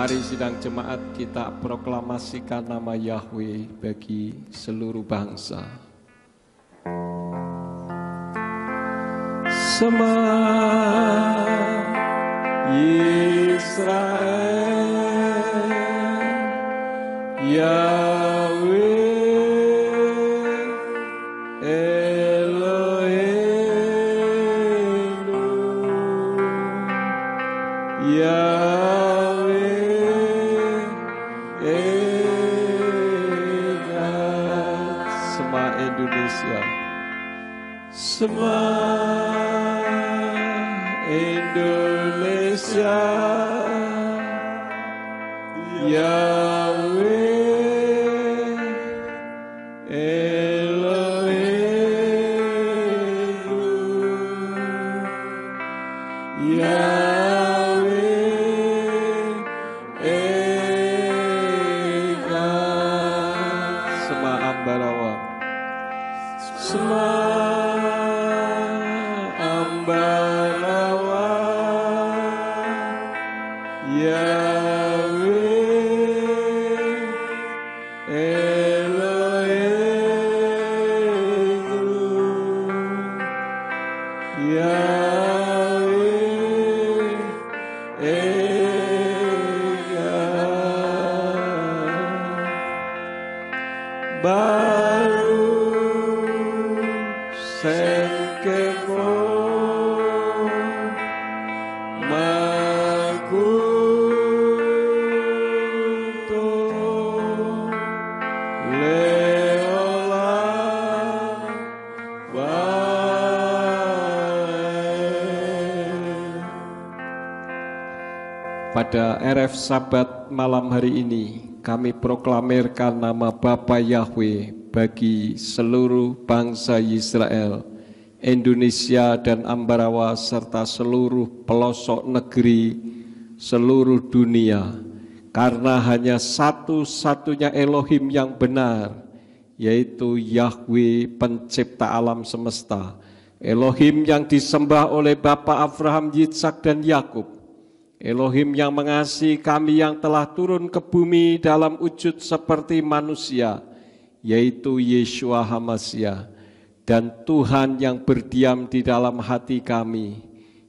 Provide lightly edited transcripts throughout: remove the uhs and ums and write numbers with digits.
Mari sidang jemaat kita proklamasikan nama Yahweh bagi seluruh bangsa. Shema Yisrael Yahweh Eloheinu Yahweh Sema Indonesia, Sema Indonesia, Yahweh Eloheinu Yahweh Eka. Sema Ambarawa, Sema Ambarawa, Yahweh Eloheinu Yahweh Eka. Baru Senkemo Makuto Leola Pada RF Sabat malam hari ini kami proklamirkan nama Bapa Yahweh bagi seluruh bangsa Israel, Indonesia dan Ambarawa serta seluruh pelosok negeri seluruh dunia. Karena hanya satu-satunya Elohim yang benar, yaitu Yahweh pencipta alam semesta. Elohim yang disembah oleh Bapa Abraham, Yitzhak dan Yakub. Elohim yang mengasihi kami yang telah turun ke bumi dalam wujud seperti manusia, yaitu Yeshua HaMashiach, dan Tuhan yang berdiam di dalam hati kami,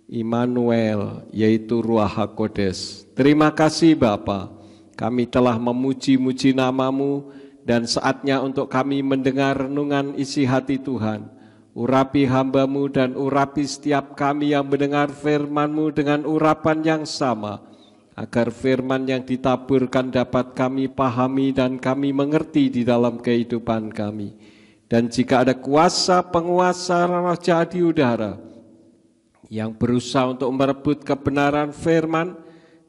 Immanuel, yaitu Ruach HaKodes. Terima kasih Bapa, kami telah memuji-muji nama-Mu dan saatnya untuk kami mendengar renungan isi hati Tuhan. Urapi hamba-Mu dan urapi setiap kami yang mendengar firman-Mu dengan urapan yang sama, agar firman yang ditaburkan dapat kami pahami dan kami mengerti di dalam kehidupan kami. Dan jika ada kuasa penguasa roh jahat di udara yang berusaha untuk merebut kebenaran firman,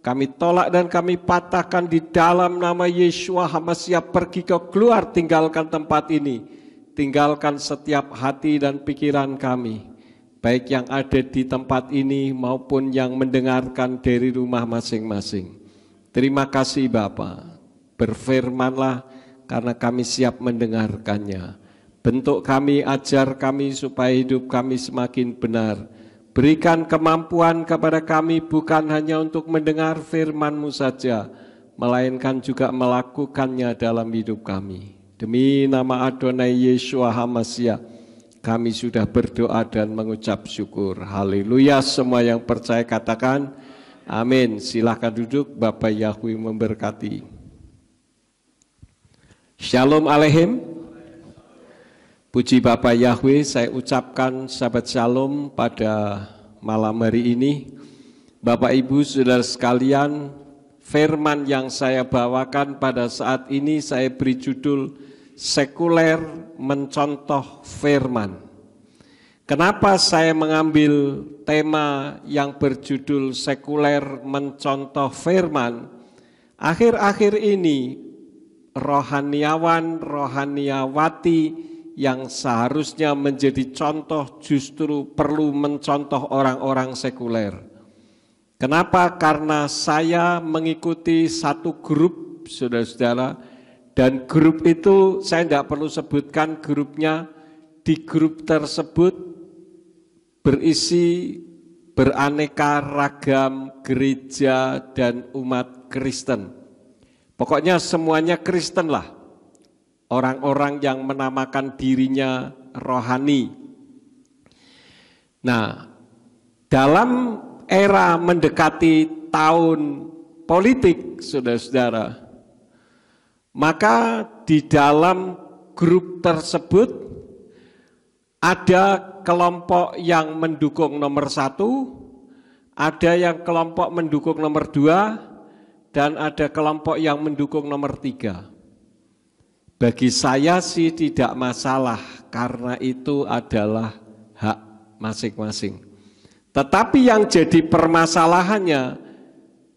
kami tolak dan kami patahkan di dalam nama Yeshua HaMashiach. Pergi kau keluar, tinggalkan tempat ini. Tinggalkan setiap hati dan pikiran kami, baik yang ada di tempat ini maupun yang mendengarkan dari rumah masing-masing. Terima kasih Bapa, berfirmanlah karena kami siap mendengarkannya. Bentuk kami, ajar kami supaya hidup kami semakin benar. Berikan kemampuan kepada kami bukan hanya untuk mendengar firman-Mu saja, melainkan juga melakukannya dalam hidup kami. Demi nama Adonai Yeshua HaMashiach, kami sudah berdoa dan mengucap syukur. Haleluya, semua yang percaya katakan amin. Silahkan duduk, Bapak Yahweh memberkati. Shalom Aleichem. Puji Bapak Yahweh, saya ucapkan sahabat shalom pada malam hari ini. Bapak Ibu saudara sekalian, firman yang saya bawakan pada saat ini saya beri judul sekuler mencontoh firman. Kenapa saya mengambil tema yang berjudul sekuler mencontoh firman? Akhir-akhir ini rohaniawan, rohaniawati yang seharusnya menjadi contoh justru perlu mencontoh orang-orang sekuler. Kenapa? Karena saya mengikuti satu grup, saudara-saudara, dan grup itu saya tidak perlu sebutkan grupnya. Di grup tersebut berisi beraneka ragam gereja dan umat Kristen. Pokoknya semuanya Kristen lah. Orang-orang yang menamakan dirinya rohani. Nah, dalam era mendekati tahun politik, saudara-saudara, maka di dalam grup tersebut ada kelompok yang mendukung nomor 1, ada yang kelompok mendukung nomor 2, dan ada kelompok yang mendukung nomor 3. Bagi saya sih tidak masalah, karena itu adalah hak masing-masing. Tetapi yang jadi permasalahannya,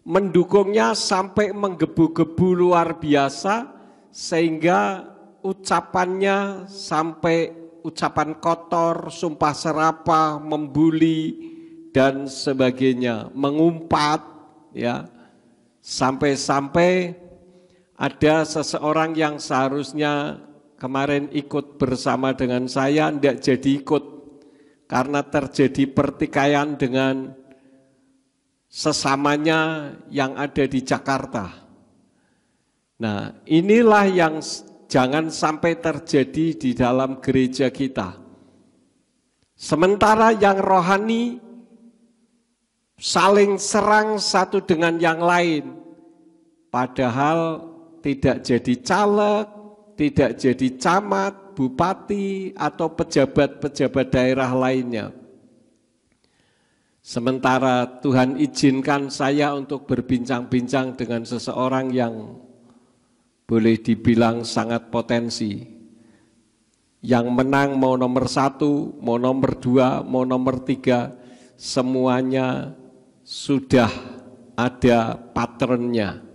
mendukungnya sampai menggebu-gebu luar biasa, sehingga ucapannya sampai ucapan kotor, sumpah serapah, membuli, dan sebagainya, mengumpat, ya, sampai-sampai ada seseorang yang seharusnya kemarin ikut bersama dengan saya, tidak jadi ikut, karena terjadi pertikaian dengan sesamanya yang ada di Jakarta. Nah, inilah yang jangan sampai terjadi di dalam gereja kita. Sementara yang rohani saling serang satu dengan yang lain, padahal tidak jadi caleg, tidak jadi camat, bupati, atau pejabat-pejabat daerah lainnya. Sementara Tuhan izinkan saya untuk berbincang-bincang dengan seseorang yang boleh dibilang sangat potensi. Yang menang mau nomor 1, mau nomor 2, mau nomor 3, semuanya sudah ada patternnya.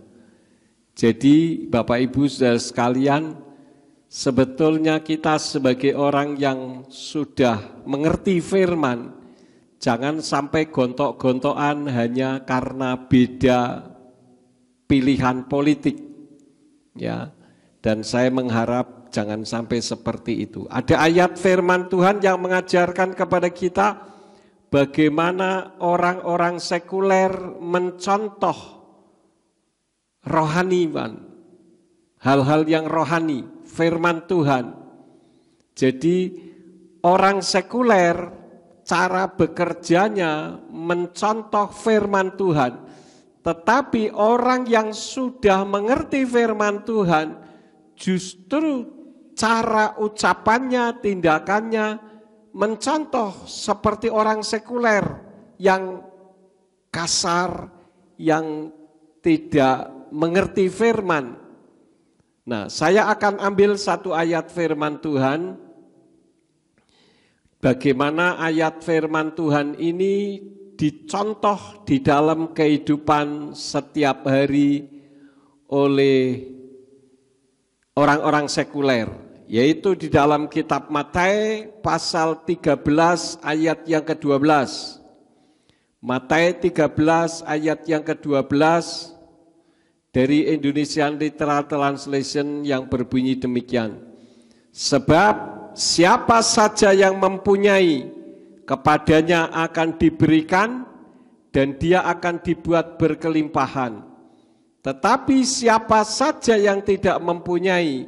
Jadi Bapak Ibu saudara sekalian, sebetulnya kita sebagai orang yang sudah mengerti firman, jangan sampai gontok-gontokan hanya karena beda pilihan politik. Ya, dan saya mengharap jangan sampai seperti itu. Ada ayat firman Tuhan yang mengajarkan kepada kita bagaimana orang-orang sekuler mencontoh rohaniwan, hal-hal yang rohani, firman Tuhan. Jadi orang sekuler cara bekerjanya mencontoh firman Tuhan. Tetapi orang yang sudah mengerti firman Tuhan, justru cara ucapannya, tindakannya mencontoh seperti orang sekuler yang kasar, yang tidak mengerti firman. Nah, saya akan ambil satu ayat firman Tuhan. Bagaimana ayat firman Tuhan ini dicontoh di dalam kehidupan setiap hari oleh orang-orang sekuler, yaitu di dalam kitab Matius pasal 13 ayat yang ke-12. Matius 13 ayat yang ke-12 dari Indonesian Literal Translation yang berbunyi demikian. Sebab siapa saja yang mempunyai, kepadanya akan diberikan dan dia akan dibuat berkelimpahan. Tetapi siapa saja yang tidak mempunyai,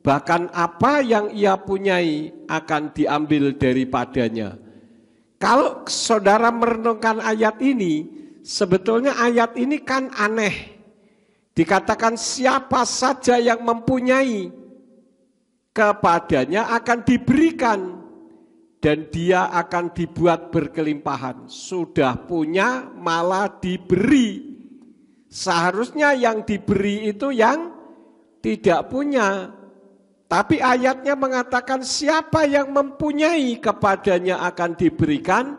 bahkan apa yang ia punyai akan diambil daripadanya. Kalau saudara merenungkan ayat ini, sebetulnya ayat ini kan aneh. Dikatakan siapa saja yang mempunyai, kepadanya akan diberikan dan dia akan dibuat berkelimpahan. Sudah punya malah diberi. Seharusnya yang diberi itu yang tidak punya. Tapi ayatnya mengatakan siapa yang mempunyai, kepadanya akan diberikan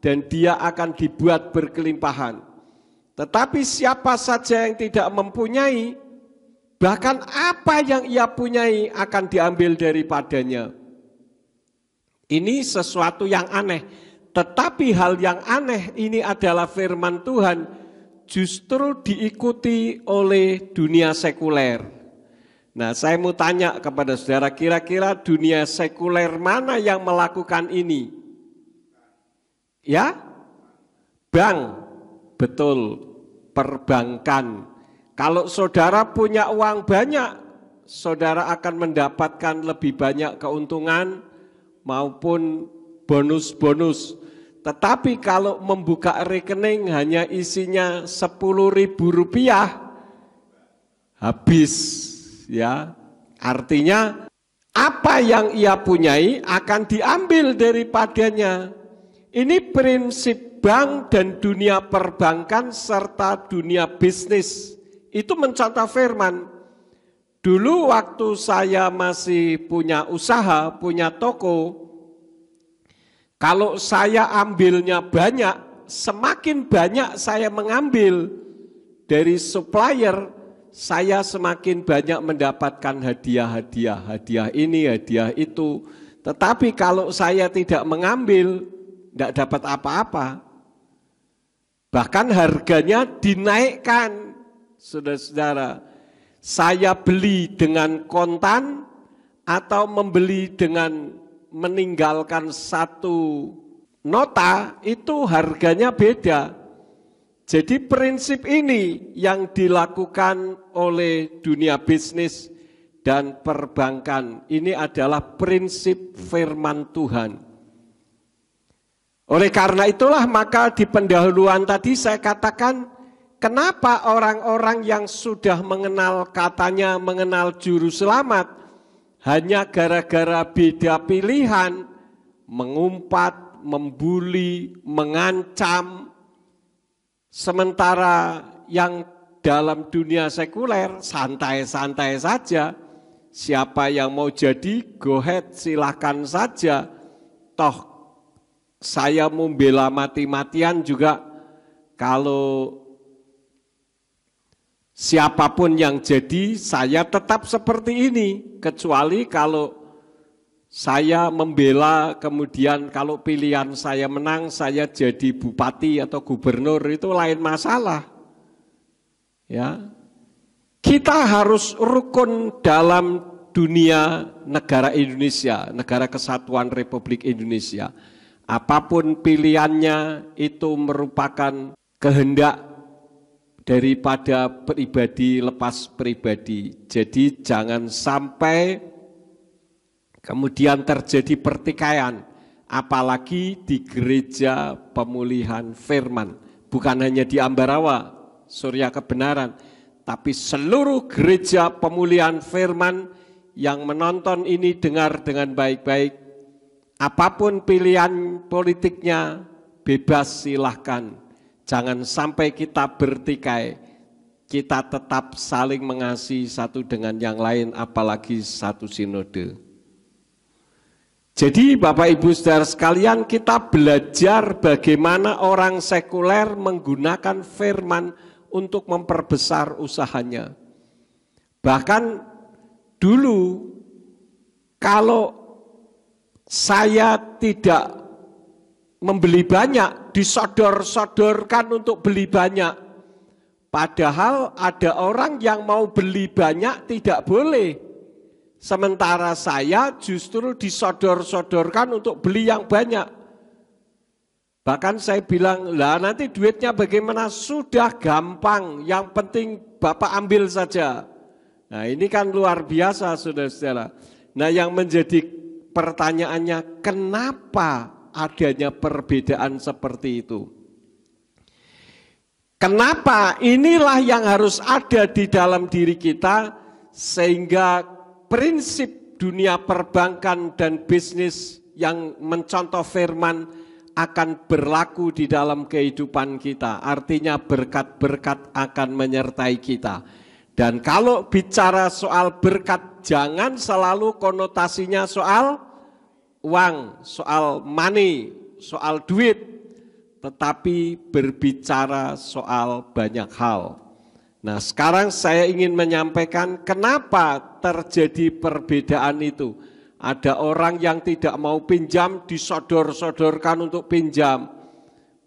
dan dia akan dibuat berkelimpahan. Tetapi siapa saja yang tidak mempunyai, bahkan apa yang ia punyai akan diambil daripadanya. Ini sesuatu yang aneh, tetapi hal yang aneh ini adalah firman Tuhan justru diikuti oleh dunia sekuler. Nah, saya mau tanya kepada saudara, kira-kira dunia sekuler mana yang melakukan ini? Ya? Bank, betul, perbankan. Kalau saudara punya uang banyak, saudara akan mendapatkan lebih banyak keuntungan maupun bonus-bonus. Tetapi kalau membuka rekening hanya isinya Rp10.000, habis ya. Artinya apa yang ia punyai akan diambil daripadanya. Ini prinsip bank dan dunia perbankan serta dunia bisnis. Itu mencontoh firman. Dulu waktu saya masih punya usaha, punya toko, kalau saya ambilnya banyak, semakin banyak saya mengambil dari supplier, saya semakin banyak mendapatkan hadiah-hadiah, hadiah ini, hadiah itu. Tetapi kalau saya tidak mengambil, tidak dapat apa-apa. Bahkan harganya dinaikkan. Saudara-saudara, saya beli dengan kontan atau membeli dengan meninggalkan satu nota, itu harganya beda. Jadi prinsip ini yang dilakukan oleh dunia bisnis dan perbankan. Ini adalah prinsip firman Tuhan. Oleh karena itulah maka di pendahuluan tadi saya katakan, kenapa orang-orang yang sudah mengenal katanya mengenal juru selamat, hanya gara-gara beda pilihan, mengumpat, membuli, mengancam, sementara yang dalam dunia sekuler santai-santai saja, siapa yang mau jadi go ahead silahkan saja, toh saya membela mati-matian juga kalau siapapun yang jadi, saya tetap seperti ini. Kecuali kalau saya membela, kemudian kalau pilihan saya menang, saya jadi bupati atau gubernur, itu lain masalah. Ya, kita harus rukun dalam dunia negara Indonesia, negara kesatuan Republik Indonesia. Apapun pilihannya itu merupakan kehendak daripada pribadi lepas pribadi. Jadi jangan sampai kemudian terjadi pertikaian, apalagi di gereja pemulihan firman. Bukan hanya di Ambarawa, Surya Kebenaran, tapi seluruh gereja pemulihan firman yang menonton ini dengar dengan baik-baik. Apapun pilihan politiknya, bebas silahkan. Jangan sampai kita bertikai, kita tetap saling mengasihi satu dengan yang lain, apalagi satu sinode. Jadi Bapak Ibu Saudara sekalian, kita belajar bagaimana orang sekuler menggunakan firman untuk memperbesar usahanya. Bahkan dulu kalau saya tidak membeli banyak, disodor-sodorkan untuk beli banyak. Padahal ada orang yang mau beli banyak tidak boleh. Sementara saya justru disodor-sodorkan untuk beli yang banyak. Bahkan saya bilang, lah nanti duitnya bagaimana? Sudah gampang, yang penting Bapak ambil saja. Nah ini kan luar biasa saudara-saudara. Nah yang menjadi pertanyaannya, kenapa adanya perbedaan seperti itu? Kenapa? Inilah yang harus ada di dalam diri kita, sehingga prinsip dunia perbankan dan bisnis yang mencontoh firman akan berlaku di dalam kehidupan kita. Artinya berkat-berkat akan menyertai kita. Dan kalau bicara soal berkat, jangan selalu konotasinya soal uang, soal money, soal duit, tetapi berbicara soal banyak hal. Nah sekarang saya ingin menyampaikan kenapa terjadi perbedaan itu. Ada orang yang tidak mau pinjam, disodor-sodorkan untuk pinjam.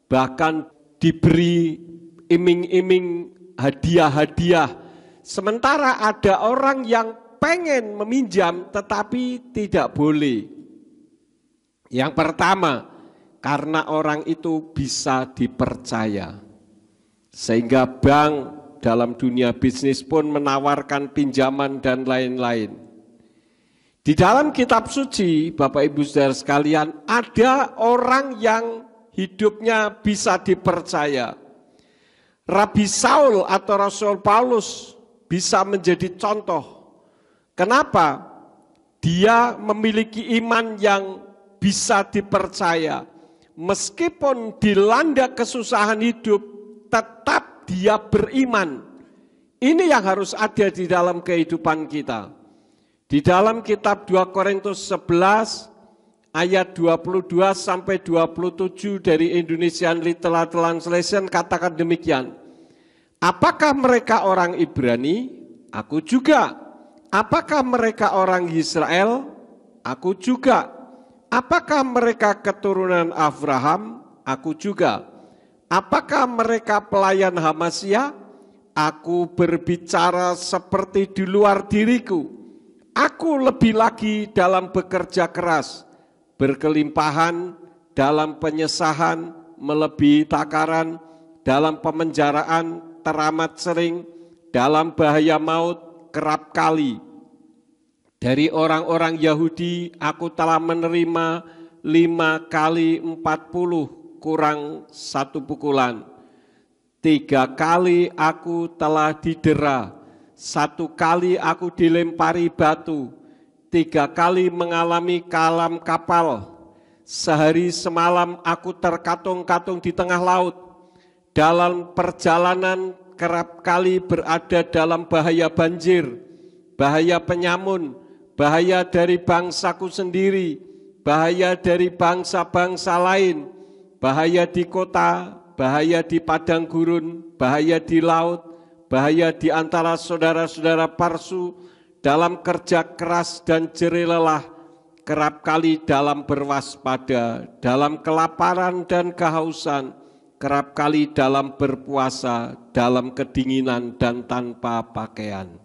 Bahkan diberi iming-iming hadiah-hadiah. Sementara ada orang yang pengen meminjam tetapi tidak boleh. Yang pertama, karena orang itu bisa dipercaya. Sehingga bank dalam dunia bisnis pun menawarkan pinjaman dan lain-lain. Di dalam kitab suci, Bapak Ibu Saudara sekalian, ada orang yang hidupnya bisa dipercaya. Rabi Saul atau Rasul Paulus bisa menjadi contoh. Kenapa? Dia memiliki iman yang bisa dipercaya. Meskipun dilanda kesusahan hidup, tetap dia beriman. Ini yang harus ada di dalam kehidupan kita. Di dalam kitab 2 Korintus 11 ayat 22 sampai 27 dari Indonesian Literal Translation katakan demikian. Apakah mereka orang Ibrani? Aku juga. Apakah mereka orang Israel? Aku juga. Apakah mereka keturunan Abraham? Aku juga. Apakah mereka pelayan Hamasya? Aku berbicara seperti di luar diriku. Aku lebih lagi dalam bekerja keras, berkelimpahan, dalam penyesahan, melebihi takaran, dalam pemenjaraan, teramat sering, dalam bahaya maut, kerap kali. Dari orang-orang Yahudi, aku telah menerima 5 kali 40 kurang 1 pukulan. 3 kali aku telah didera. 1 kali aku dilempari batu, 3 kali mengalami kalam kapal. Sehari semalam aku terkatung-katung di tengah laut. Dalam perjalanan kerap kali berada dalam bahaya banjir, bahaya penyamun, bahaya dari bangsaku sendiri, bahaya dari bangsa-bangsa lain, bahaya di kota, bahaya di padang gurun, bahaya di laut, bahaya di antara saudara-saudara palsu, dalam kerja keras dan jerih lelah, kerap kali dalam berwaspada, dalam kelaparan dan kehausan, kerap kali dalam berpuasa, dalam kedinginan dan tanpa pakaian.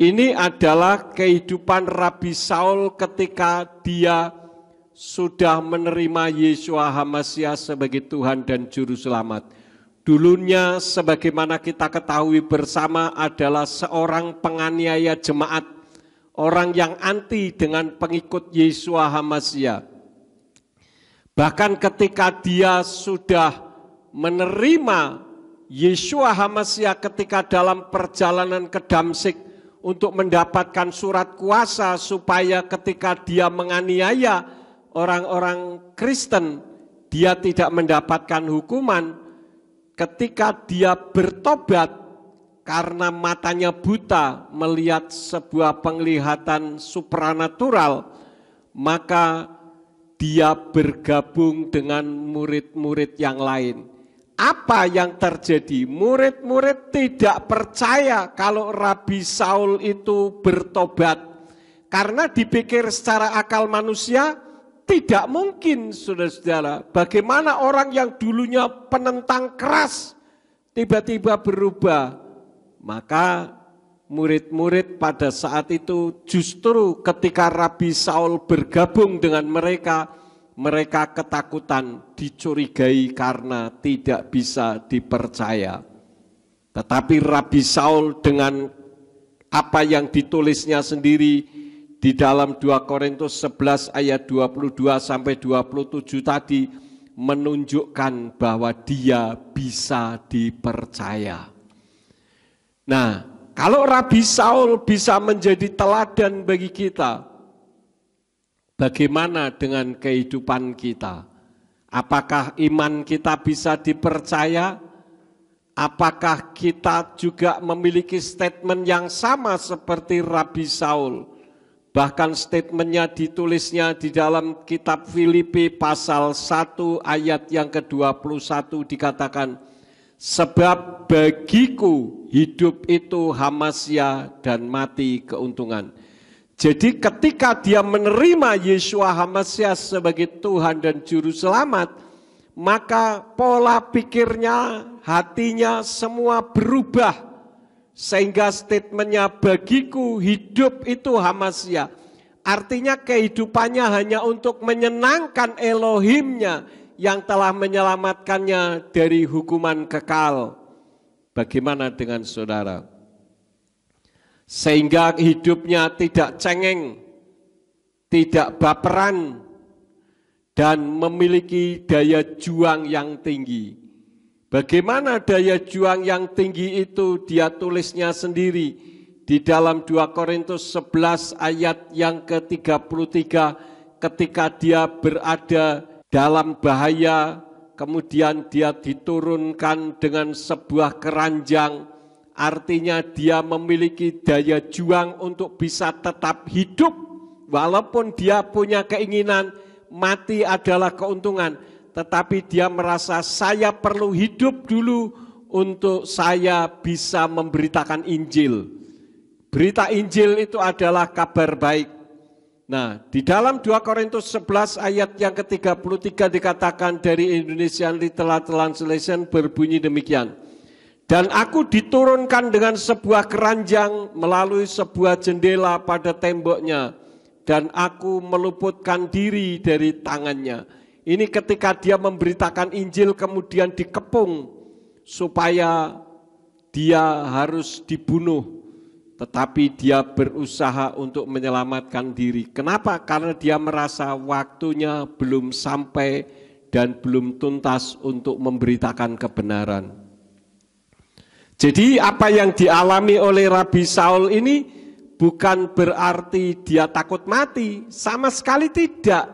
Ini adalah kehidupan Rabi Saul ketika dia sudah menerima Yeshua HaMashiach sebagai Tuhan dan Juru Selamat. Dulunya sebagaimana kita ketahui bersama adalah seorang penganiaya jemaat, orang yang anti dengan pengikut Yeshua HaMashiach. Bahkan ketika dia sudah menerima Yeshua HaMashiach ketika dalam perjalanan ke Damsyik untuk mendapatkan surat kuasa supaya ketika dia menganiaya orang-orang Kristen, dia tidak mendapatkan hukuman. Ketika dia bertobat karena matanya buta melihat sebuah penglihatan supranatural, maka dia bergabung dengan murid-murid yang lain. Apa yang terjadi? Murid-murid tidak percaya kalau Rabi Saul itu bertobat. Karena dipikir secara akal manusia, tidak mungkin, saudara-saudara. Bagaimana orang yang dulunya penentang keras tiba-tiba berubah? Maka murid-murid pada saat itu justru ketika Rabi Saul bergabung dengan mereka, mereka ketakutan, dicurigai karena tidak bisa dipercaya. Tetapi Rabi Saul dengan apa yang ditulisnya sendiri di dalam 2 Korintus 11 ayat 22 sampai 27 tadi menunjukkan bahwa dia bisa dipercaya. Nah, kalau Rabi Saul bisa menjadi teladan bagi kita, bagaimana dengan kehidupan kita? Apakah iman kita bisa dipercaya? Apakah kita juga memiliki statement yang sama seperti Rabi Saul? Bahkan statementnya ditulisnya di dalam kitab Filipi pasal 1 ayat yang ke-21 dikatakan, sebab bagiku hidup itu Hamasya dan mati keuntungan. Jadi ketika dia menerima Yeshua HaMashiach sebagai Tuhan dan Juru Selamat, maka pola pikirnya, hatinya semua berubah. Sehingga statementnya bagiku hidup itu Hamasya. Artinya kehidupannya hanya untuk menyenangkan Elohimnya yang telah menyelamatkannya dari hukuman kekal. Bagaimana dengan saudara? Sehingga hidupnya tidak cengeng, tidak baperan, dan memiliki daya juang yang tinggi. Bagaimana daya juang yang tinggi itu? Dia tulisnya sendiri di dalam 2 Korintus 11 ayat yang ke-33, ketika dia berada dalam bahaya, kemudian dia diturunkan dengan sebuah keranjang, artinya dia memiliki daya juang untuk bisa tetap hidup, walaupun dia punya keinginan mati adalah keuntungan, tetapi dia merasa saya perlu hidup dulu untuk saya bisa memberitakan Injil. Berita Injil itu adalah kabar baik. Nah, di dalam 2 Korintus 11 ayat yang ke-33 dikatakan dari Indonesian Literal Translation berbunyi demikian. Dan aku diturunkan dengan sebuah keranjang melalui sebuah jendela pada temboknya, dan aku meluputkan diri dari tangannya. Ini ketika dia memberitakan Injil kemudian dikepung supaya dia harus dibunuh. Tetapi dia berusaha untuk menyelamatkan diri. Kenapa? Karena dia merasa waktunya belum sampai dan belum tuntas untuk memberitakan kebenaran. Jadi apa yang dialami oleh Rabi Saul ini bukan berarti dia takut mati, sama sekali tidak.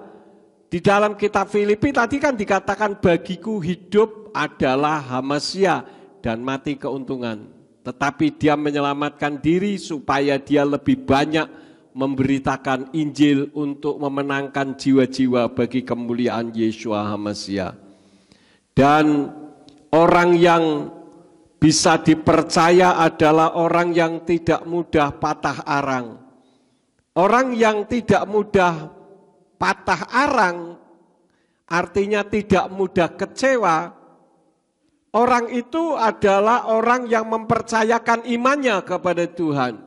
Di dalam kitab Filipi tadi kan dikatakan bagiku hidup adalah hamasia dan mati keuntungan. Tetapi dia menyelamatkan diri supaya dia lebih banyak memberitakan Injil untuk memenangkan jiwa-jiwa bagi kemuliaan Yeshua HaMashiach. Dan orang yang bisa dipercaya adalah orang yang tidak mudah patah arang. Orang yang tidak mudah patah arang artinya tidak mudah kecewa. Orang itu adalah orang yang mempercayakan imannya kepada Tuhan.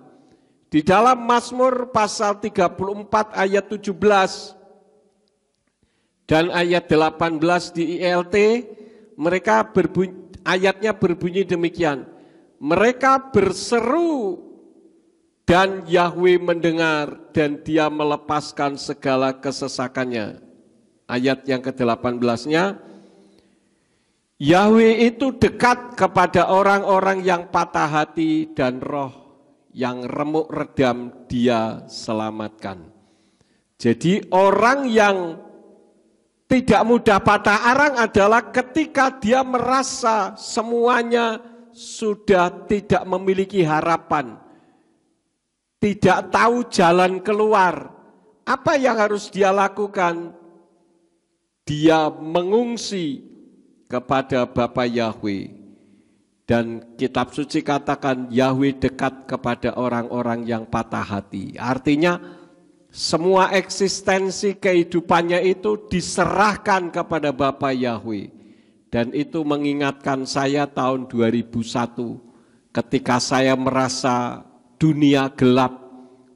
Di dalam Mazmur pasal 34 ayat 17 dan ayat 18 di ILT, ayatnya berbunyi demikian. Mereka berseru dan Yahweh mendengar dan dia melepaskan segala kesesakannya. Ayat yang ke-18-nya, Yahweh itu dekat kepada orang-orang yang patah hati dan roh yang remuk redam dia selamatkan. Jadi orang yang tidak mudah patah arang adalah ketika dia merasa semuanya sudah tidak memiliki harapan, tidak tahu jalan keluar. Apa yang harus dia lakukan? Dia mengungsi kepada Bapa Yahweh. Dan kitab suci katakan Yahweh dekat kepada orang-orang yang patah hati. Artinya semua eksistensi kehidupannya itu diserahkan kepada Bapa Yahweh. Dan itu mengingatkan saya tahun 2001 ketika saya merasa dunia gelap,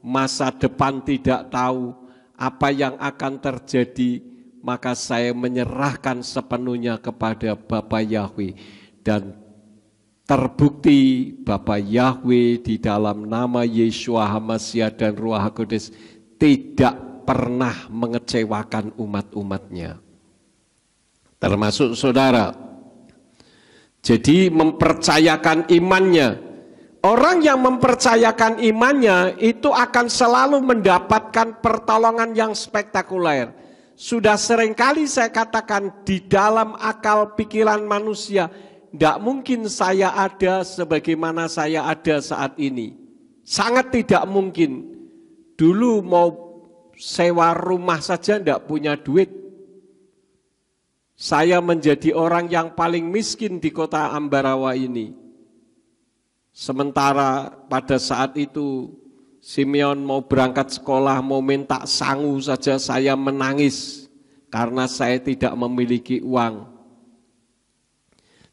masa depan tidak tahu apa yang akan terjadi, maka saya menyerahkan sepenuhnya kepada Bapa Yahweh. Dan terbukti Bapa Yahweh di dalam nama Yeshua HaMashiach dan Ruach HaKudus tidak pernah mengecewakan umat-umatnya, termasuk saudara. Jadi mempercayakan imannya. Orang yang mempercayakan imannya itu akan selalu mendapatkan pertolongan yang spektakuler. Sudah seringkali saya katakan di dalam akal pikiran manusia, tidak mungkin saya ada sebagaimana saya ada saat ini. Sangat tidak mungkin. Dulu mau sewa rumah saja tidak punya duit. Saya menjadi orang yang paling miskin di kota Ambarawa ini. Sementara pada saat itu Simeon mau berangkat sekolah, mau minta sangu saja saya menangis karena saya tidak memiliki uang.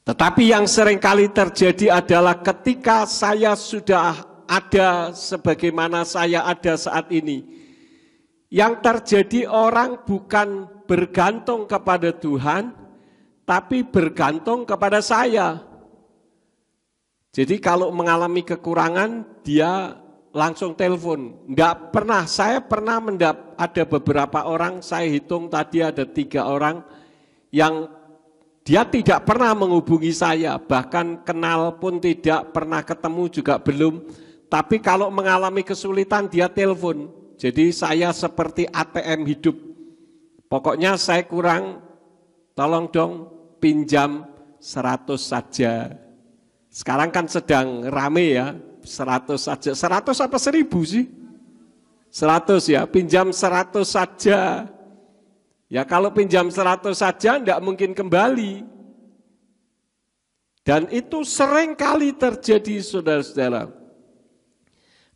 Tetapi yang seringkali terjadi adalah ketika saya sudah ada sebagaimana saya ada saat ini, yang terjadi orang bukan bergantung kepada Tuhan, tapi bergantung kepada saya. Jadi kalau mengalami kekurangan, dia langsung telepon. Enggak pernah, saya pernah ada beberapa orang, saya hitung tadi ada 3 orang yang dia tidak pernah menghubungi saya, bahkan kenal pun tidak, pernah ketemu juga belum. Tapi kalau mengalami kesulitan dia telepon. Jadi saya seperti ATM hidup. Pokoknya saya kurang, tolong dong pinjam 100 saja. Sekarang kan sedang rame ya, 100 saja. 100 apa 1000 sih? 100 ya, pinjam 100 saja. Ya kalau pinjam 100 saja enggak mungkin kembali. Dan itu sering kali terjadi saudara-saudara.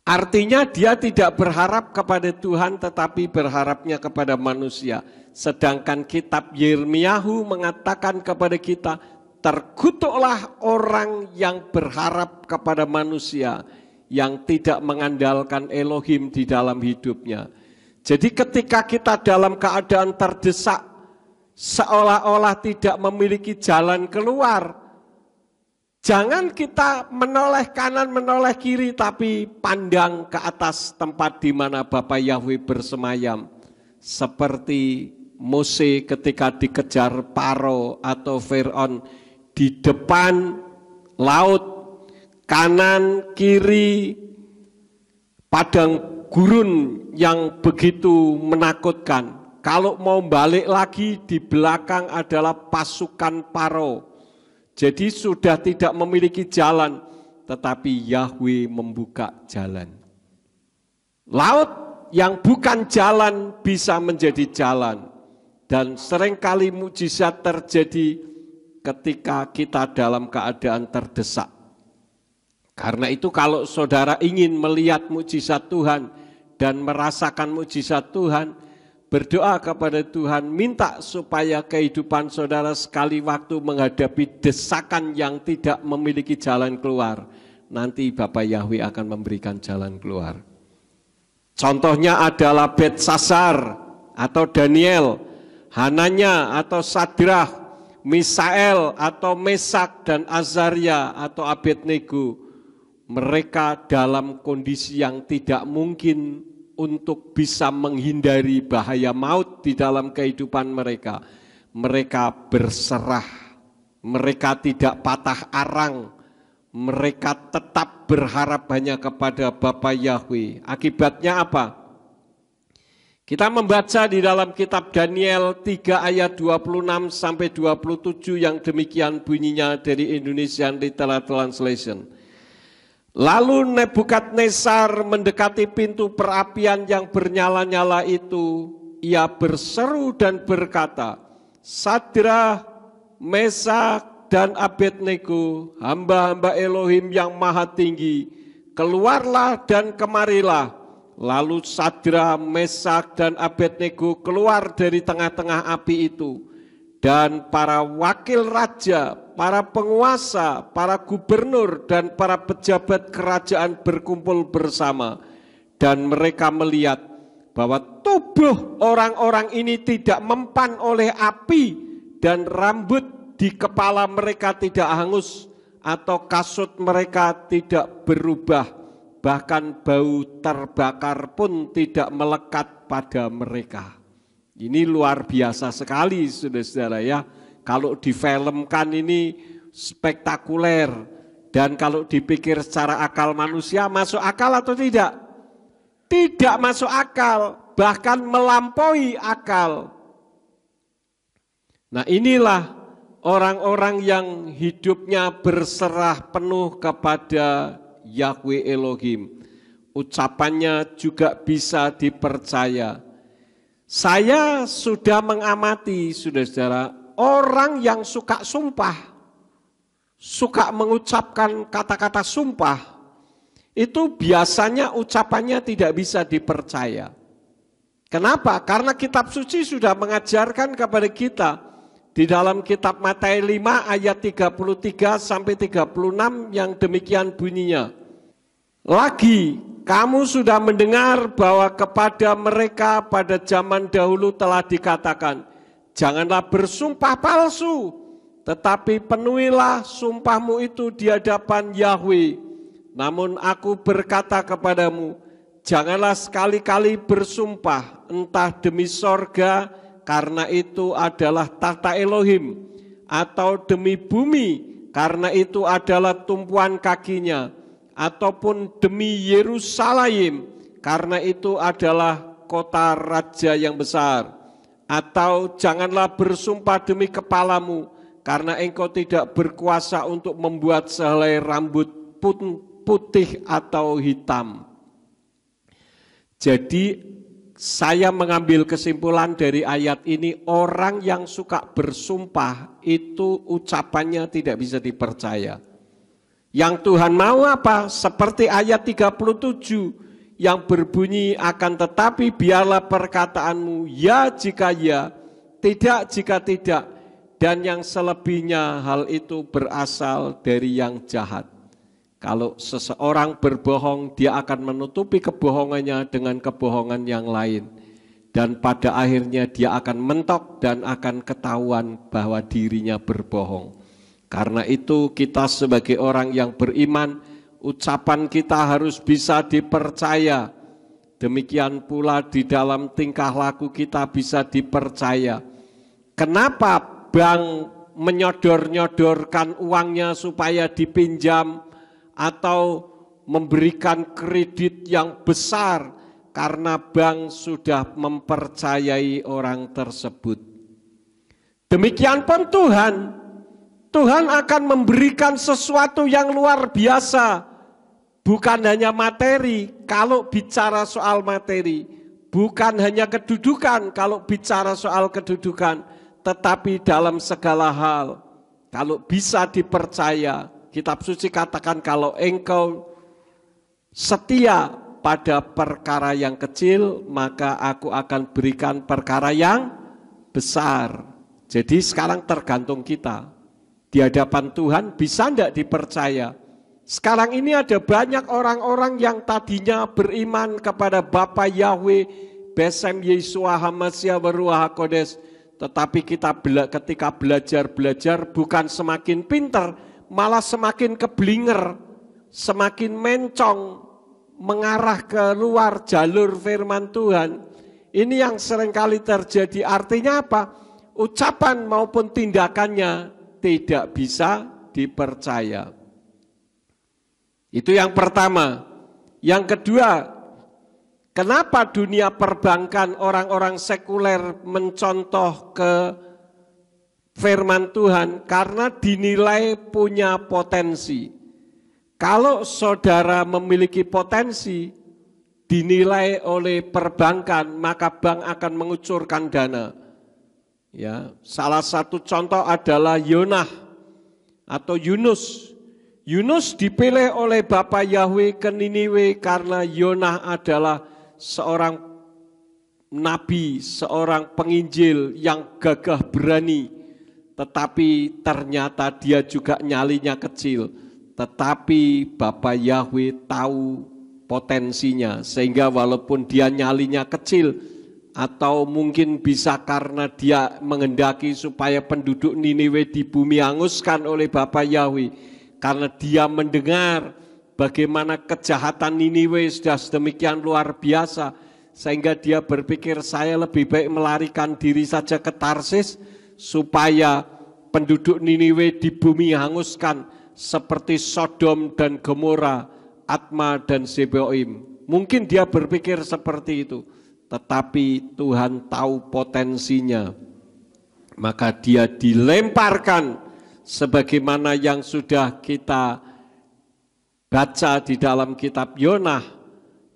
Artinya dia tidak berharap kepada Tuhan tetapi berharapnya kepada manusia. Sedangkan kitab Yirmiyahu mengatakan kepada kita, terkutuklah orang yang berharap kepada manusia, yang tidak mengandalkan Elohim di dalam hidupnya. Jadi ketika kita dalam keadaan terdesak, seolah-olah tidak memiliki jalan keluar, jangan kita menoleh kanan, menoleh kiri, tapi pandang ke atas tempat di mana Bapa Yahweh bersemayam. Seperti Mose ketika dikejar Paro atau Fir'aun di depan laut, kanan, kiri, padang gurun yang begitu menakutkan. Kalau mau balik lagi, di belakang adalah pasukan Paro. Jadi sudah tidak memiliki jalan, tetapi Yahweh membuka jalan. Laut yang bukan jalan bisa menjadi jalan. Dan seringkali mujizat terjadi ketika kita dalam keadaan terdesak. Karena itu kalau saudara ingin melihat mujizat Tuhan dan merasakan mujizat Tuhan, berdoa kepada Tuhan, minta supaya kehidupan saudara sekali waktu menghadapi desakan yang tidak memiliki jalan keluar. Nanti Bapa Yahweh akan memberikan jalan keluar. Contohnya adalah Belsasar atau Daniel, Hananya atau Sadrah, Misael atau Mesak dan Azaria atau Abednego. Mereka dalam kondisi yang tidak mungkin untuk bisa menghindari bahaya maut di dalam kehidupan mereka. Mereka berserah, mereka tidak patah arang, mereka tetap berharap hanya kepada Bapa Yahweh. Akibatnya apa? Kita membaca di dalam kitab Daniel 3 ayat 26 sampai 27 yang demikian bunyinya dari Indonesian Literal Translation. Lalu Nebukadnezar mendekati pintu perapian yang bernyala-nyala itu. Ia berseru dan berkata, Sadrah, Mesak, dan Abednego, hamba-hamba Elohim yang maha tinggi, keluarlah dan kemarilah. Lalu Sadrah, Mesak, dan Abednego keluar dari tengah-tengah api itu. Dan para wakil raja, para penguasa, para gubernur, dan para pejabat kerajaan berkumpul bersama. Dan mereka melihat bahwa tubuh orang-orang ini tidak mempan oleh api, dan rambut di kepala mereka tidak hangus, atau kasut mereka tidak berubah. Bahkan bau terbakar pun tidak melekat pada mereka. Ini luar biasa sekali saudara-saudara ya. Kalau difilmkan ini spektakuler. Dan kalau dipikir secara akal manusia masuk akal atau tidak? Tidak masuk akal, bahkan melampaui akal. Nah inilah orang-orang yang hidupnya berserah penuh kepada Yahweh Elohim. Ucapannya juga bisa dipercaya. Saya sudah mengamati, saudara-saudara, orang yang suka sumpah, suka mengucapkan kata-kata sumpah, itu biasanya ucapannya tidak bisa dipercaya. Kenapa? Karena kitab suci sudah mengajarkan kepada kita di dalam kitab Matius 5 ayat 33 sampai 36 yang demikian bunyinya. Lagi, kamu sudah mendengar bahwa kepada mereka pada zaman dahulu telah dikatakan, janganlah bersumpah palsu, tetapi penuhilah sumpahmu itu di hadapan Yahwe. Namun aku berkata kepadamu, janganlah sekali-kali bersumpah, entah demi sorga, karena itu adalah tahta Elohim, atau demi bumi, karena itu adalah tumpuan kakinya, ataupun demi Yerusalem, karena itu adalah kota raja yang besar. Atau janganlah bersumpah demi kepalamu, karena engkau tidak berkuasa untuk membuat sehelai rambut putih atau hitam. Jadi saya mengambil kesimpulan dari ayat ini, orang yang suka bersumpah itu ucapannya tidak bisa dipercaya. Yang Tuhan mau apa? Seperti ayat 37 yang berbunyi, akan tetapi biarlah perkataanmu ya jika ya, tidak jika tidak, dan yang selebihnya hal itu berasal dari yang jahat. Kalau seseorang berbohong, dia akan menutupi kebohongannya dengan kebohongan yang lain. Dan pada akhirnya dia akan mentok dan akan ketahuan bahwa dirinya berbohong. Karena itu kita sebagai orang yang beriman, ucapan kita harus bisa dipercaya. Demikian pula di dalam tingkah laku kita bisa dipercaya. Kenapa bank menyodor-nyodorkan uangnya supaya dipinjam atau memberikan kredit yang besar? Karena bank sudah mempercayai orang tersebut. Demikian pun Tuhan akan memberikan sesuatu yang luar biasa. Bukan hanya materi, kalau bicara soal materi. Bukan hanya kedudukan, kalau bicara soal kedudukan. Tetapi dalam segala hal, kalau bisa dipercaya, kitab suci katakan kalau engkau setia pada perkara yang kecil, maka aku akan berikan perkara yang besar. Jadi sekarang tergantung kita. Di hadapan Tuhan bisa tidak dipercaya? Sekarang ini ada banyak orang-orang yang tadinya beriman kepada Bapa Yahwe, Besem Yeshua Hamasya Waruah Kodes, tetapi kita ketika belajar bukan semakin pinter, malah semakin keblinger, semakin mencong, mengarah ke luar jalur firman Tuhan. Ini yang seringkali terjadi. Artinya apa? Ucapan maupun tindakannya tidak bisa dipercaya. Itu yang pertama. Yang kedua, kenapa dunia perbankan orang-orang sekuler mencontoh ke firman Tuhan? Karena dinilai punya potensi. Kalau saudara memiliki potensi, dinilai oleh perbankan, maka bank akan mengucurkan dana. Ya, salah satu contoh adalah Yonah atau Yunus. Yunus dipilih oleh Bapa Yahwe ke Niniwe karena Yonah adalah seorang nabi, seorang penginjil yang gagah berani. Tetapi ternyata dia juga nyalinya kecil. Tetapi Bapa Yahwe tahu potensinya, sehingga walaupun dia nyalinya kecil, atau mungkin bisa karena dia menghendaki supaya penduduk Niniwe di bumi hanguskan oleh Bapa Yahwe, karena dia mendengar bagaimana kejahatan Niniwe sudah sedemikian luar biasa, sehingga dia berpikir saya lebih baik melarikan diri saja ke Tarsis supaya penduduk Niniwe di bumi hanguskan seperti Sodom dan Gomora, Atma dan Zeboim. Mungkin dia berpikir seperti itu, tetapi Tuhan tahu potensinya. Maka dia dilemparkan sebagaimana yang sudah kita baca di dalam kitab Yonah.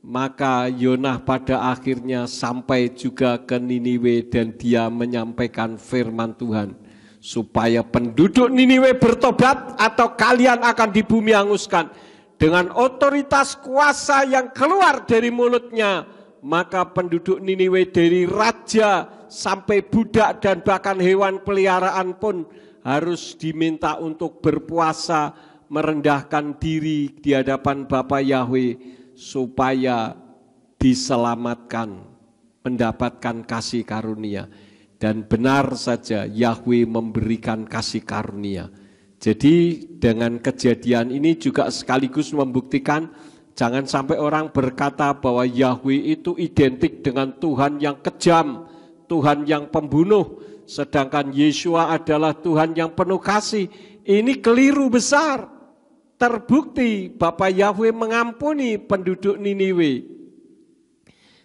Maka Yonah pada akhirnya sampai juga ke Niniwe dan dia menyampaikan firman Tuhan, supaya penduduk Niniwe bertobat atau kalian akan di bumi hanguskan. Dengan otoritas kuasa yang keluar dari mulutnya, maka penduduk Niniwe dari raja sampai budak dan bahkan hewan peliharaan pun harus diminta untuk berpuasa, merendahkan diri di hadapan Bapa Yahwe supaya diselamatkan, mendapatkan kasih karunia. Dan benar saja Yahweh memberikan kasih karunia. Jadi dengan kejadian ini juga sekaligus membuktikan jangan sampai orang berkata bahwa Yahweh itu identik dengan Tuhan yang kejam, Tuhan yang pembunuh, sedangkan Yeshua adalah Tuhan yang penuh kasih. Ini keliru besar. Terbukti Bapa Yahweh mengampuni penduduk Niniwe.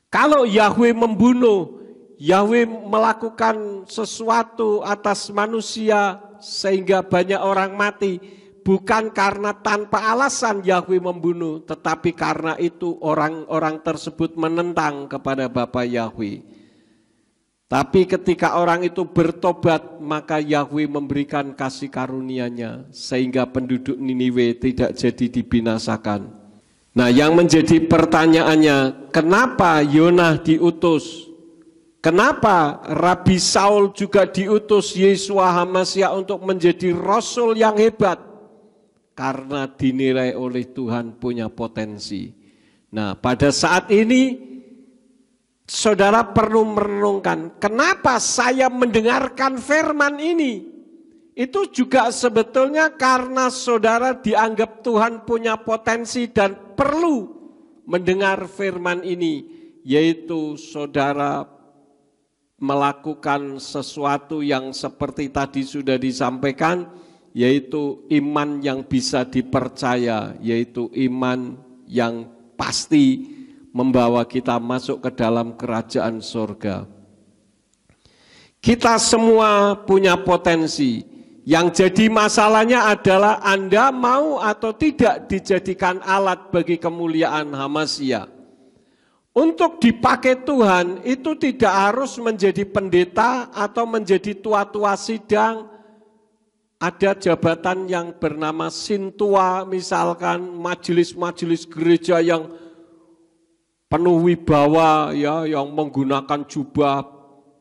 Kalau Yahweh membunuh, Yahweh melakukan sesuatu atas manusia sehingga banyak orang mati, bukan karena tanpa alasan Yahweh membunuh, tetapi karena itu orang-orang tersebut menentang kepada Bapa Yahweh. Tapi ketika orang itu bertobat, maka Yahweh memberikan kasih karunia-Nya sehingga penduduk Niniwe tidak jadi dibinasakan. Nah, yang menjadi pertanyaannya, kenapa Yonah diutus? Kenapa Rabi Saul juga diutus Yeshua HaMashiach untuk menjadi rasul yang hebat? Karena dinilai oleh Tuhan punya potensi. Nah, pada saat ini saudara perlu merenungkan, kenapa saya mendengarkan firman ini? Itu juga sebetulnya karena saudara dianggap Tuhan punya potensi dan perlu mendengar firman ini, yaitu saudara melakukan sesuatu yang seperti tadi sudah disampaikan, yaitu iman yang bisa dipercaya, yaitu iman yang pasti membawa kita masuk ke dalam kerajaan surga. Kita semua punya potensi. Yang jadi masalahnya adalah Anda mau atau tidak dijadikan alat bagi kemuliaan HaMashiach. Untuk dipakai Tuhan itu tidak harus menjadi pendeta atau menjadi tua-tua sidang. Ada jabatan yang bernama sintua, misalkan majelis-majelis gereja yang penuh wibawa, ya, yang menggunakan jubah,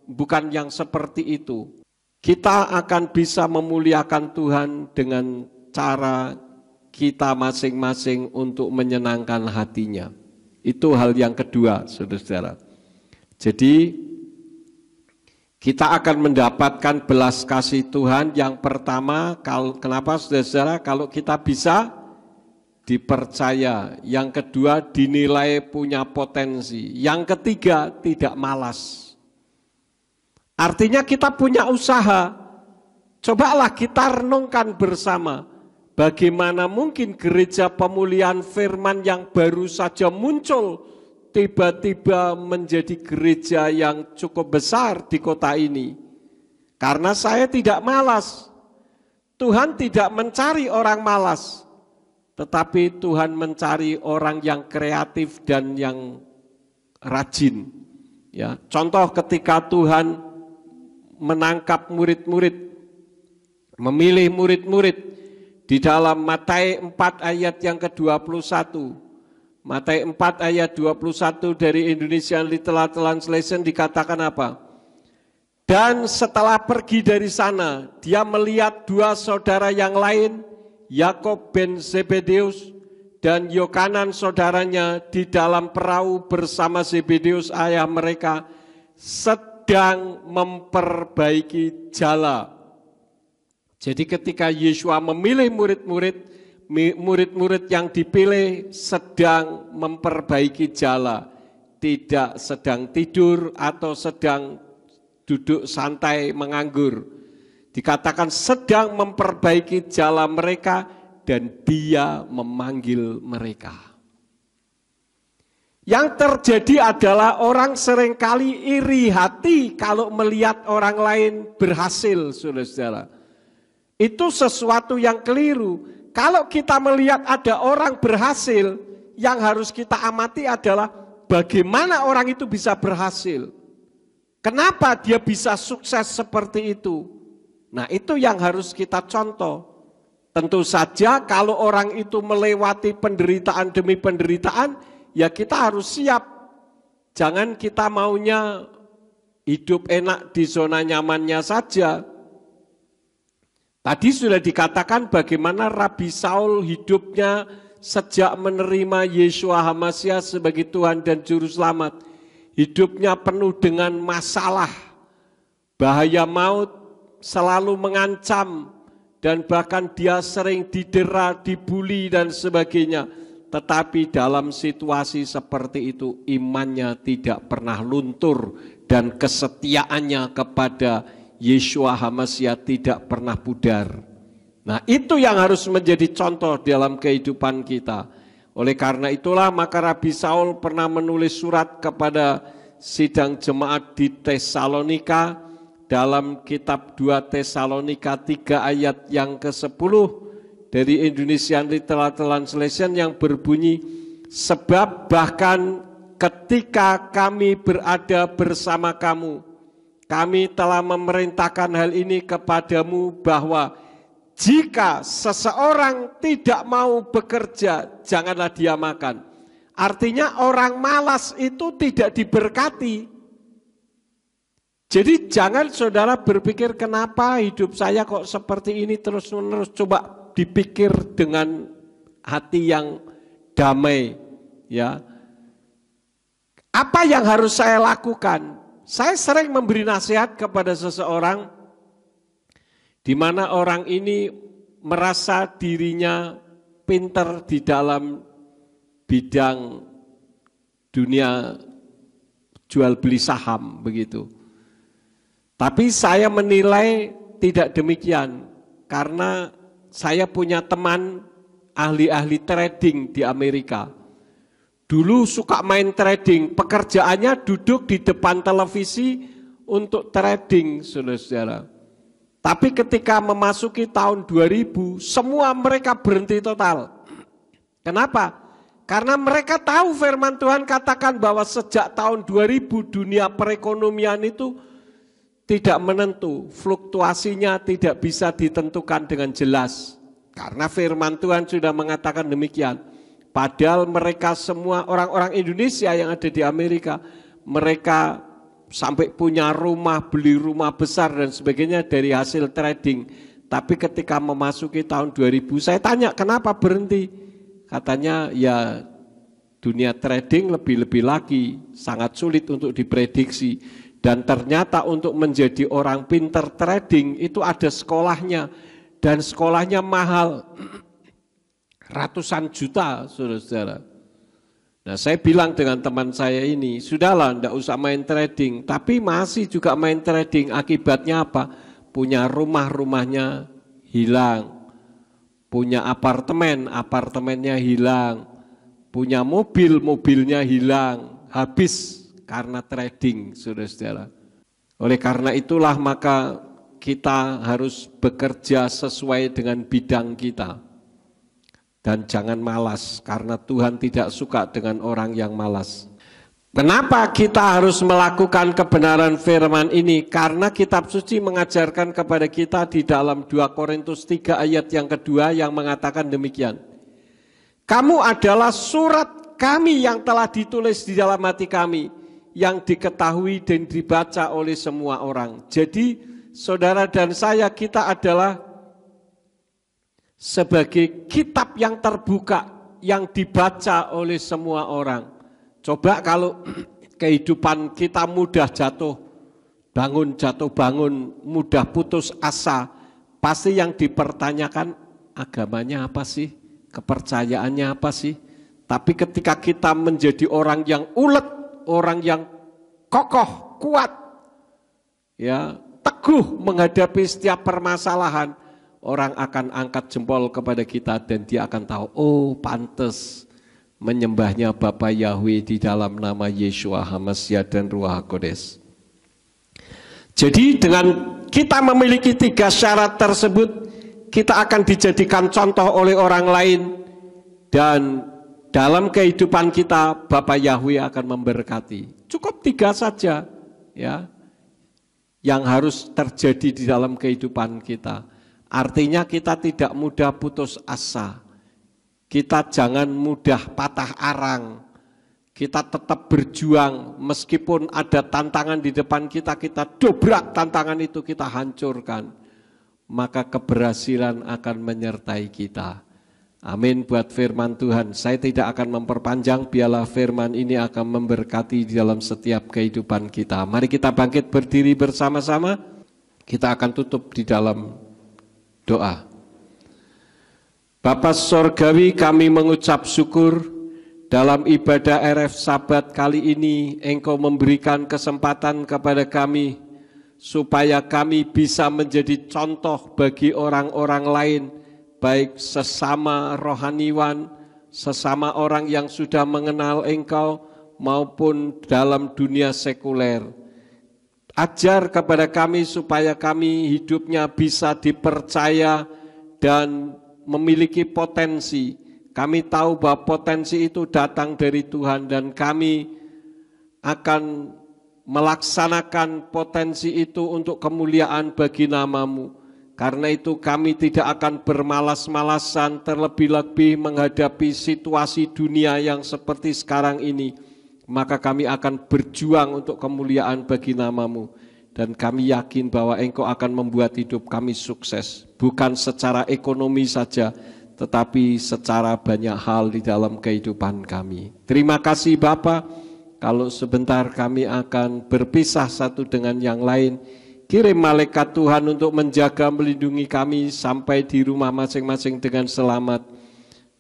bukan yang seperti itu. Kita akan bisa memuliakan Tuhan dengan cara kita masing-masing untuk menyenangkan hatinya. Itu hal yang kedua, saudara-saudara. Jadi kita akan mendapatkan belas kasih Tuhan. Yang pertama, kenapa saudara-saudara? Kalau kita bisa dipercaya. Yang kedua, dinilai punya potensi. Yang ketiga, tidak malas. Artinya kita punya usaha. Cobalah kita renungkan bersama. Bagaimana mungkin gereja pemulihan firman yang baru saja muncul tiba-tiba menjadi gereja yang cukup besar di kota ini? Karena saya tidak malas. Tuhan tidak mencari orang malas, tetapi Tuhan mencari orang yang kreatif dan yang rajin. Ya, contoh ketika Tuhan menangkap murid-murid, memilih murid-murid, di dalam Matius 4 ayat yang ke-21, Matius 4 ayat 21 dari Indonesian Literal Translation dikatakan apa? Dan setelah pergi dari sana, dia melihat dua saudara yang lain, Yakob bin Zebedeus dan Yohanan saudaranya di dalam perahu bersama Zebedeus ayah mereka sedang memperbaiki jala. Jadi ketika Yeshua memilih murid-murid yang dipilih sedang memperbaiki jala, tidak sedang tidur atau sedang duduk santai menganggur. Dikatakan sedang memperbaiki jala mereka dan dia memanggil mereka. Yang terjadi adalah orang seringkali iri hati kalau melihat orang lain berhasil, saudara-saudara. Itu sesuatu yang keliru. Kalau kita melihat ada orang berhasil, yang harus kita amati adalah bagaimana orang itu bisa berhasil. Kenapa dia bisa sukses seperti itu? Nah, itu yang harus kita contoh. Tentu saja kalau orang itu melewati penderitaan demi penderitaan, ya kita harus siap. Jangan kita maunya hidup enak di zona nyamannya saja. Tadi sudah dikatakan bagaimana Rabi Saul hidupnya sejak menerima Yeshua HaMashiach sebagai Tuhan dan Juru Selamat. Hidupnya penuh dengan masalah, bahaya maut selalu mengancam, dan bahkan dia sering didera, dibuli dan sebagainya. Tetapi dalam situasi seperti itu imannya tidak pernah luntur dan kesetiaannya kepada Yeshua HaMashiach tidak pernah pudar. Nah, itu yang harus menjadi contoh dalam kehidupan kita. Oleh karena itulah maka Rabi Saul pernah menulis surat kepada sidang jemaat di Tesalonika dalam kitab 2 Tesalonika 3 ayat yang ke-10 dari Indonesian Literal Translation yang berbunyi, sebab bahkan ketika kami berada bersama kamu, kami telah memerintahkan hal ini kepadamu bahwa jika seseorang tidak mau bekerja, janganlah dia makan. Artinya orang malas itu tidak diberkati. Jadi jangan saudara berpikir kenapa hidup saya kok seperti ini terus-menerus. Coba dipikir dengan hati yang damai. Ya, apa yang harus saya lakukan? Saya sering memberi nasihat kepada seseorang di mana orang ini merasa dirinya pintar di dalam bidang dunia jual beli saham begitu. Tapi saya menilai tidak demikian karena saya punya teman ahli-ahli trading di Amerika. Dulu suka main trading, pekerjaannya duduk di depan televisi untuk trading, saudara-saudara. Tapi ketika memasuki tahun 2000, semua mereka berhenti total. Kenapa? Karena mereka tahu firman Tuhan katakan bahwa sejak tahun 2000 dunia perekonomian itu tidak menentu, fluktuasinya tidak bisa ditentukan dengan jelas. Karena firman Tuhan sudah mengatakan demikian. Padahal mereka semua orang-orang Indonesia yang ada di Amerika, mereka sampai punya rumah, beli rumah besar dan sebagainya dari hasil trading. Tapi ketika memasuki tahun 2000, saya tanya kenapa berhenti? Katanya ya dunia trading lebih-lebih lagi, sangat sulit untuk diprediksi. Dan ternyata untuk menjadi orang pintar trading itu ada sekolahnya. Dan sekolahnya mahal, ratusan juta saudara-saudara. Nah saya bilang dengan teman saya ini, sudahlah enggak usah main trading. Tapi masih juga main trading, akibatnya apa? Punya rumah-rumahnya hilang. Punya apartemen, apartemennya hilang. Punya mobil, mobilnya hilang. Habis karena trading, saudara-saudara. Oleh karena itulah maka kita harus bekerja sesuai dengan bidang kita. Dan jangan malas, karena Tuhan tidak suka dengan orang yang malas. Kenapa kita harus melakukan kebenaran firman ini? Karena kitab suci mengajarkan kepada kita di dalam 2 Korintus 3 ayat yang kedua yang mengatakan demikian. Kamu adalah surat kami yang telah ditulis di dalam hati kami, yang diketahui dan dibaca oleh semua orang. Jadi saudara dan saya, kita adalah sebagai kitab yang terbuka, yang dibaca oleh semua orang. Coba kalau kehidupan kita mudah jatuh bangun, mudah putus asa, pasti yang dipertanyakan agamanya apa sih? Kepercayaannya apa sih? Tapi ketika kita menjadi orang yang ulet, orang yang kokoh, kuat, ya, teguh menghadapi setiap permasalahan, orang akan angkat jempol kepada kita dan dia akan tahu, oh pantes menyembahnya Bapa Yahweh di dalam nama Yeshua HaMashiach dan Ruach HaKodes. Jadi dengan kita memiliki 3 syarat tersebut, kita akan dijadikan contoh oleh orang lain dan dalam kehidupan kita Bapa Yahweh akan memberkati. Cukup 3 saja ya yang harus terjadi di dalam kehidupan kita. Artinya kita tidak mudah putus asa. Kita jangan mudah patah arang. Kita tetap berjuang meskipun ada tantangan di depan kita, kita dobrak tantangan itu, kita hancurkan. Maka keberhasilan akan menyertai kita. Amin buat firman Tuhan. Saya tidak akan memperpanjang, biarlah firman ini akan memberkati di dalam setiap kehidupan kita. Mari kita bangkit berdiri bersama-sama. Kita akan tutup di dalam doa. Bapa Sorgawi, kami mengucap syukur dalam ibadah RF Sabat kali ini. Engkau memberikan kesempatan kepada kami supaya kami bisa menjadi contoh bagi orang-orang lain, baik sesama rohaniwan, sesama orang yang sudah mengenal Engkau, maupun dalam dunia sekuler. Ajar kepada kami supaya kami hidupnya bisa dipercaya dan memiliki potensi. Kami tahu bahwa potensi itu datang dari Tuhan dan kami akan melaksanakan potensi itu untuk kemuliaan bagi nama-Mu. Karena itu kami tidak akan bermalas-malasan terlebih-lebih menghadapi situasi dunia yang seperti sekarang ini. Maka kami akan berjuang untuk kemuliaan bagi nama-Mu. Dan kami yakin bahwa Engkau akan membuat hidup kami sukses. Bukan secara ekonomi saja, tetapi secara banyak hal di dalam kehidupan kami. Terima kasih Bapa. Kalau sebentar kami akan berpisah satu dengan yang lain, kirim malaikat Tuhan untuk menjaga melindungi kami sampai di rumah masing-masing dengan selamat.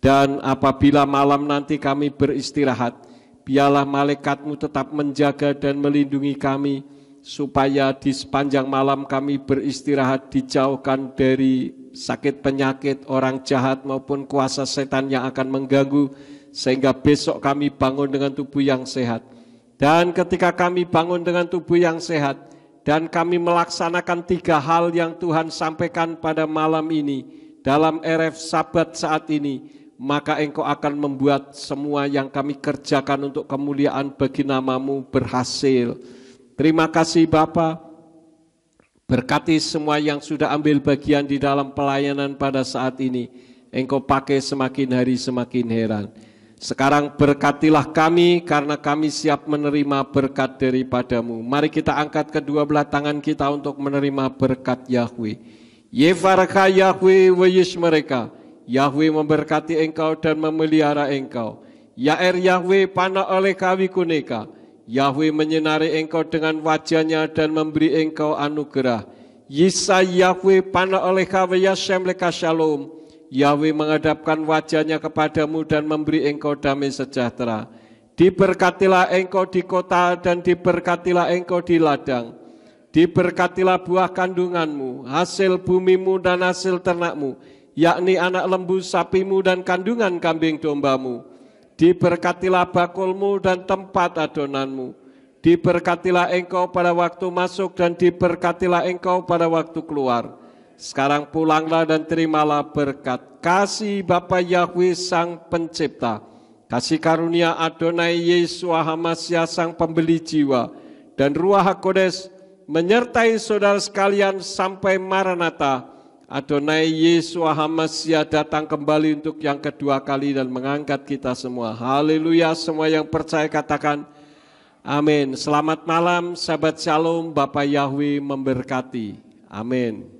Dan apabila malam nanti kami beristirahat, biarlah malaikat-Mu tetap menjaga dan melindungi kami, supaya di sepanjang malam kami beristirahat dijauhkan dari sakit penyakit, orang jahat maupun kuasa setan yang akan mengganggu, sehingga besok kami bangun dengan tubuh yang sehat. Dan ketika kami bangun dengan tubuh yang sehat, dan kami melaksanakan 3 hal yang Tuhan sampaikan pada malam ini, dalam RF Sabat saat ini, maka Engkau akan membuat semua yang kami kerjakan untuk kemuliaan bagi nama-Mu berhasil. Terima kasih Bapa. Berkati semua yang sudah ambil bagian di dalam pelayanan pada saat ini. Engkau pakai semakin hari semakin heran. Sekarang berkatilah kami karena kami siap menerima berkat daripada-Mu. Mari kita angkat kedua belah tangan kita untuk menerima berkat Yahweh. Yevaraka Yahweh wa yishmereka. Yahweh memberkati engkau dan memelihara engkau. Yaer Yahweh pana oleh kawi kuneka. Yahweh menyinari engkau dengan wajahnya dan memberi engkau anugerah. Yisa Yahweh pana oleh kawi Yashem leka shalom. Yahweh menghadapkan wajahnya kepadamu dan memberi engkau damai sejahtera. Diberkatilah engkau di kota dan diberkatilah engkau di ladang. Diberkatilah buah kandunganmu, hasil bumimu dan hasil ternakmu, yakni anak lembu sapimu dan kandungan kambing dombamu. Diberkatilah bakulmu dan tempat adonanmu. Diberkatilah engkau pada waktu masuk dan diberkatilah engkau pada waktu keluar. Sekarang pulanglah dan terimalah berkat. Kasih Bapa Yahweh Sang Pencipta, kasih karunia Adonai Yesus Hamasya Sang Pembeli jiwa, dan Ruach HaKodes menyertai saudara sekalian sampai Maranatha. Adonai Yesus Hamasya datang kembali untuk yang kedua kali dan mengangkat kita semua. Haleluya, semua yang percaya katakan amin. Selamat malam, sahabat Shalom, Bapa Yahweh memberkati. Amin.